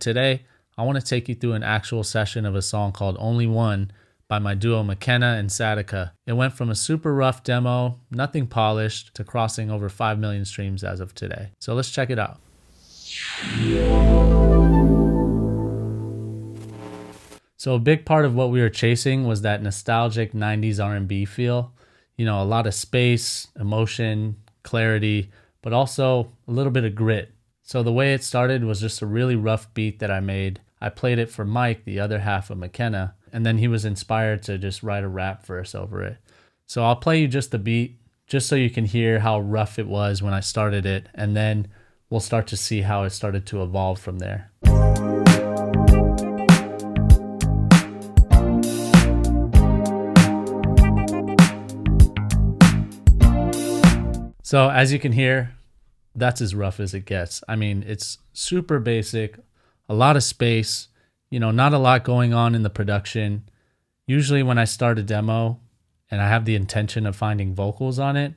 Today, I want to take you through an actual session of a song called Only One by my duo MIKNNA Satica. It went from a super rough demo, nothing polished, to crossing over 5 million streams as of today. So let's check it out. So a big part of what we were chasing was that nostalgic 90s R&B feel. You know, a lot of space, emotion, clarity, but also a little bit of grit. So the way it started was just a really rough beat that I made. I played it for Mike, the other half of MIKNNA, and then he was inspired to just write a rap verse over it. So I'll play you just the beat, just so you can hear how rough it was when I started it, and then we'll start to see how it started to evolve from there. So as you can hear, that's as rough as it gets. I mean, it's super basic, a lot of space, you know, not a lot going on in the production. Usually when I start a demo and I have the intention of finding vocals on it,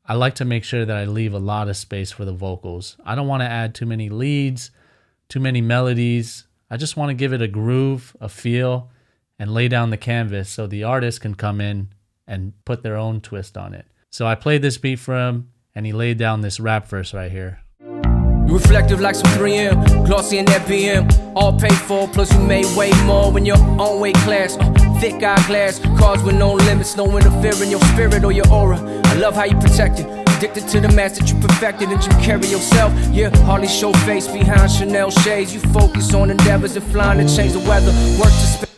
I like to make sure that I leave a lot of space for the vocals. I don't want to add too many leads, too many melodies. I just want to give it a groove, a feel, and lay down the canvas so the artist can come in and put their own twist on it. So I played this beat for him, and he laid down this rap verse right here. You reflective like some 3M, glossy in that BM, all paid for, plus you made way more in your own weight class. Thick eyeglass, cars with no limits, no interfering your spirit or your aura. I love how you protect it, addicted to the mask that you perfected and you carry yourself. Yeah, hardly show face behind Chanel shades. You focus on endeavors and flying to change the weather. Work to spend.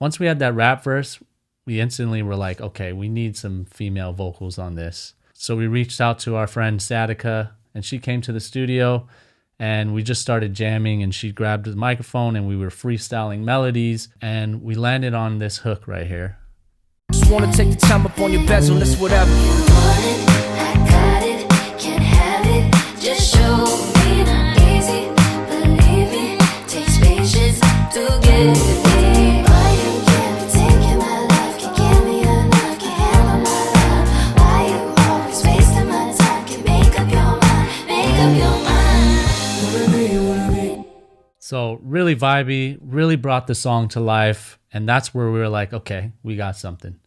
Once we had that rap verse, we instantly were like, okay, we need some female vocals on this. So we reached out to our friend Satica, and she came to the studio, and we just started jamming, and she grabbed the microphone, and we were freestyling melodies, and we landed on this hook right here. Just wanna take the time up on your bezel, it's whatever. You want it, I got it, can't have it, just show me, not easy, believe me, takes patience to get it. So really vibey, really brought the song to life. And that's where we were like, okay, we got something.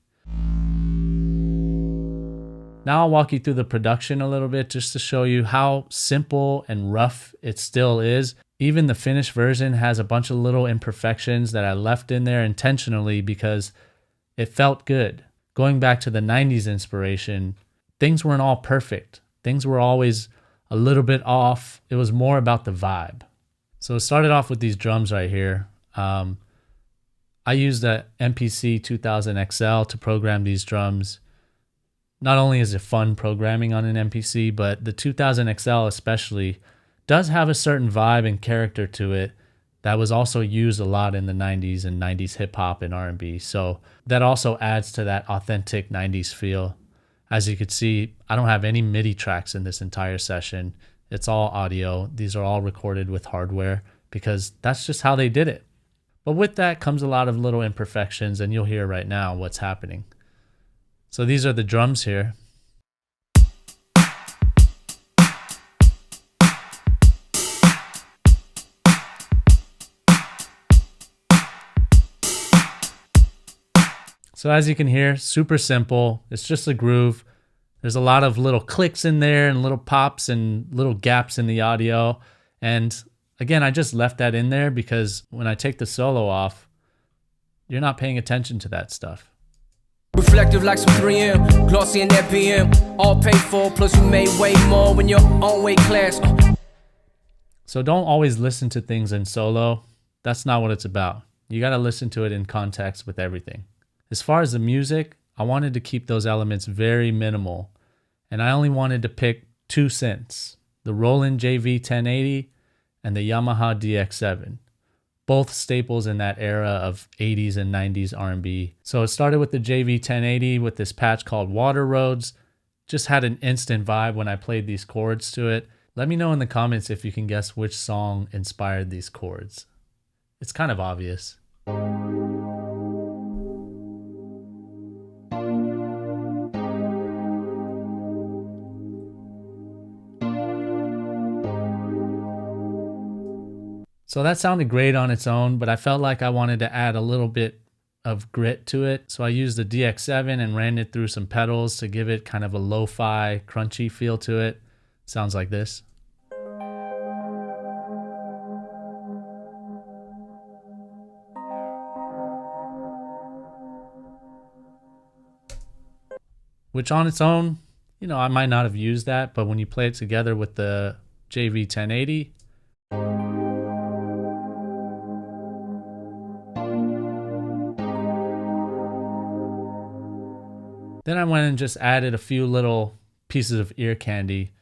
Now I'll walk you through the production a little bit just to show you how simple and rough it still is. Even the finished version has a bunch of little imperfections that I left in there intentionally because it felt good. Going back to the 90s inspiration, things weren't all perfect. Things were always a little bit off. It was more about the vibe. So it started off with these drums right here. I used the MPC 2000 XL to program these drums. Not only is it fun programming on an MPC, but the 2000 XL especially does have a certain vibe and character to it that was also used a lot in the 90s and 90s hip hop and R&B. So that also adds to that authentic 90s feel. As you can see, I don't have any MIDI tracks in this entire session. It's all audio. These are all recorded with hardware because that's just how they did it. But with that comes a lot of little imperfections, and you'll hear right now what's happening. So these are the drums here. So as you can hear, super simple. It's just a groove. There's a lot of little clicks in there and little pops and little gaps in the audio. And again, I just left that in there because when I take the solo off, you're not paying attention to that stuff. Reflective like some 3M, glossy in that BM, all paid for, plus you made way more in your own weight class. So don't always listen to things in solo. That's not what it's about. You got to listen to it in context with everything. As far as the music, I wanted to keep those elements very minimal. And I only wanted to pick 2 synths, the Roland JV-1080 and the Yamaha DX7, both staples in that era of 80s and 90s R&B. So it started with the JV-1080 with this patch called Water Roads. Just had an instant vibe when I played these chords to it. Let me know in the comments if you can guess which song inspired these chords. It's kind of obvious. So that sounded great on its own, but I felt like I wanted to add a little bit of grit to it. So I used the DX7 and ran it through some pedals to give it kind of a lo-fi, crunchy feel to it. Sounds like this. Which on its own, you know, I might not have used that, but when you play it together with the JV-1080, then I went and just added a few little pieces of ear candy.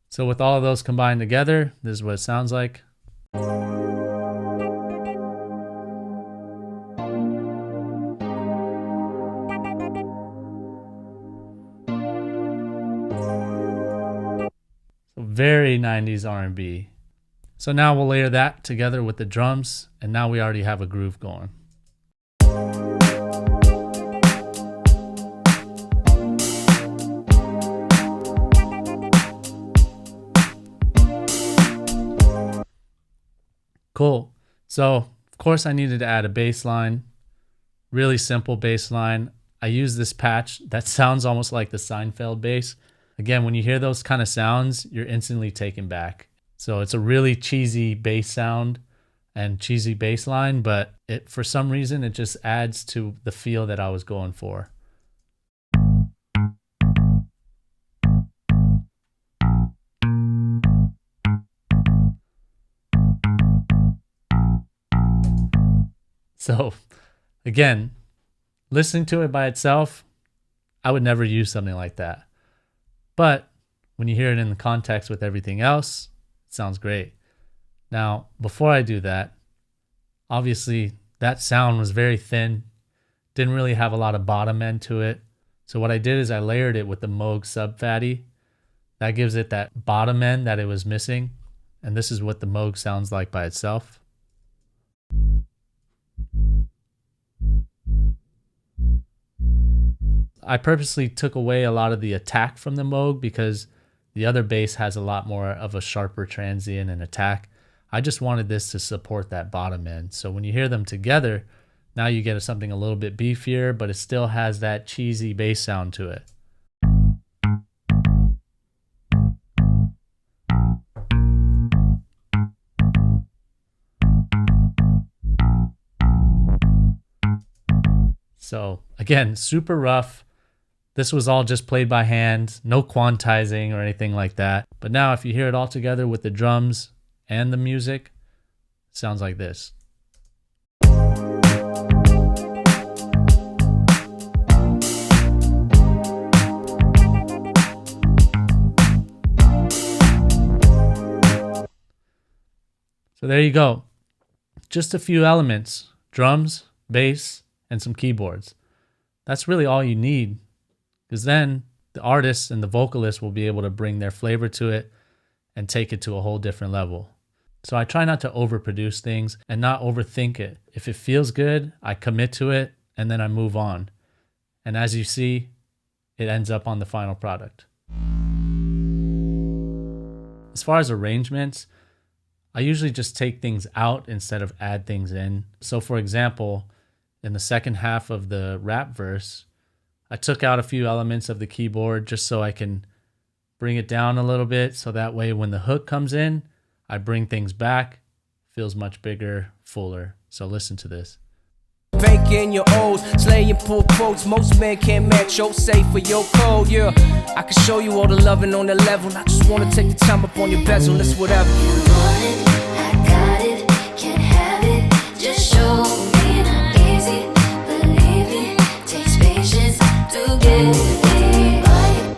So with all of those combined together, this is what it sounds like. Very 90s R&B. So now we'll layer that together with the drums, and now we already have a groove going. Cool. So of course I needed to add a bass line. Really simple bass line. I use this patch that sounds almost like the Seinfeld bass. Again, when you hear those kind of sounds, you're instantly taken back. So it's a really cheesy bass sound and cheesy bass line, but it, for some reason, it just adds to the feel that I was going for. So again, listening to it by itself, I would never use something like that. But when you hear it in the context with everything else, it sounds great. Now, before I do that, obviously that sound was very thin, didn't really have a lot of bottom end to it. So what I did is I layered it with the Moog Sub Fatty. That gives it that bottom end that it was missing. And this is what the Moog sounds like by itself. I purposely took away a lot of the attack from the Moog because the other bass has a lot more of a sharper transient and attack. I just wanted this to support that bottom end. So when you hear them together, now you get something a little bit beefier, but it still has that cheesy bass sound to it. So again, super rough. This was all just played by hand, no quantizing or anything like that. But now if you hear it all together with the drums and the music, it sounds like this. So there you go. Just a few elements, drums, bass, and some keyboards. That's really all you need, because then the artists and the vocalists will be able to bring their flavor to it and take it to a whole different level. So I try not to overproduce things and not overthink it. If it feels good, I commit to it and then I move on. And as you see, it ends up on the final product. As far as arrangements, I usually just take things out instead of add things in. So for example, in the second half of the rap verse, I took out a few elements of the keyboard just so I can bring it down a little bit, so that way when the hook comes in, I bring things back, feels much bigger, fuller. So listen to this. Banking your O's, slaying pull quotes. Most men can't match your safe for your code. Yeah, I can show you all the loving on the level. I just wanna take the time up on your bezel. It's whatever. You want it, I got it, can't have it. Just show me, not easy. Believe it, takes patience to get it right.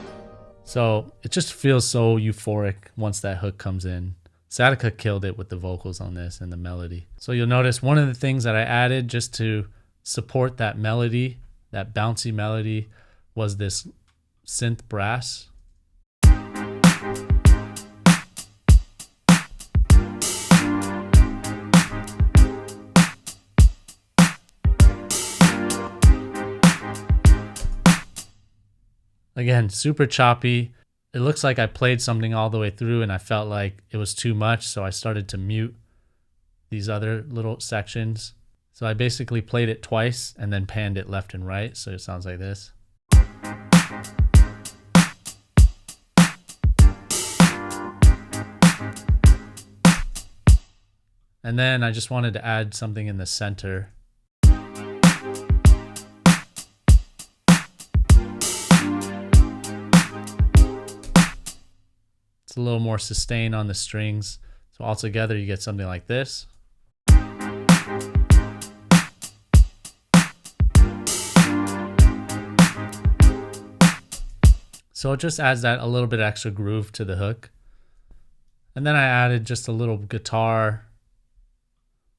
So it just feels so euphoric once that hook comes in. Satica killed it with the vocals on this and the melody. So you'll notice one of the things that I added just to support that melody, that bouncy melody, was this synth brass. Again, super choppy. It looks like I played something all the way through and I felt like it was too much, so I started to mute these other little sections. So I basically played it twice and then panned it left and right, so it sounds like this. And then I just wanted to add something in the center. It's a little more sustain on the strings. So altogether you get something like this. So it just adds that a little bit extra groove to the hook. And then I added just a little guitar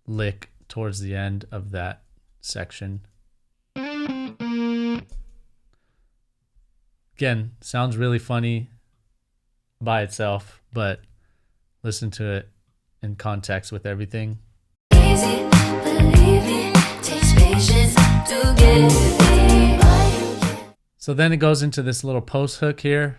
lick towards the end of that section. Again, sounds really funny by itself, but listen to it in context with everything. Easy, believe it, takes patience to get there. So then it goes into this little post hook here.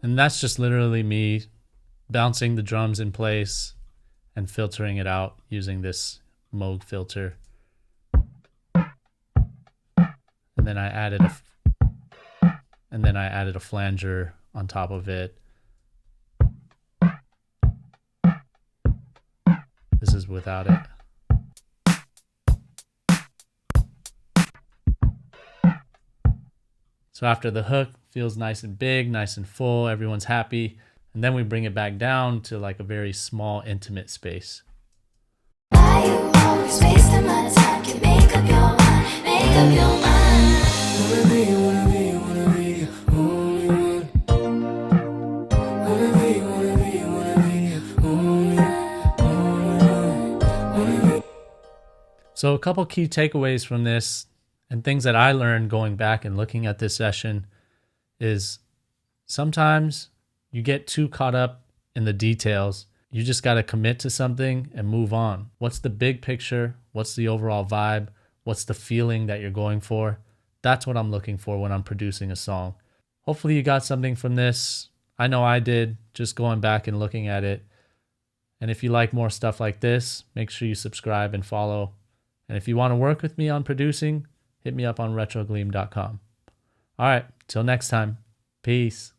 And that's just literally me bouncing the drums in place and filtering it out using this Moog filter. And then I added a flanger on top of it. This is without it. So after the hook, feels nice and big, nice and full, everyone's happy. And then we bring it back down to like a very small, intimate space. Why you always waste a lot of time? Can make up your mind, make up your mind. So a couple key takeaways from this and things that I learned going back and looking at this session is sometimes you get too caught up in the details. You just got to commit to something and move on. What's the big picture? What's the overall vibe? What's the feeling that you're going for? That's what I'm looking for when I'm producing a song. Hopefully you got something from this. I know I did, just going back and looking at it. And if you like more stuff like this, make sure you subscribe and follow. And if you want to work with me on producing, hit me up on retrogleam.com. All right, till next time. Peace.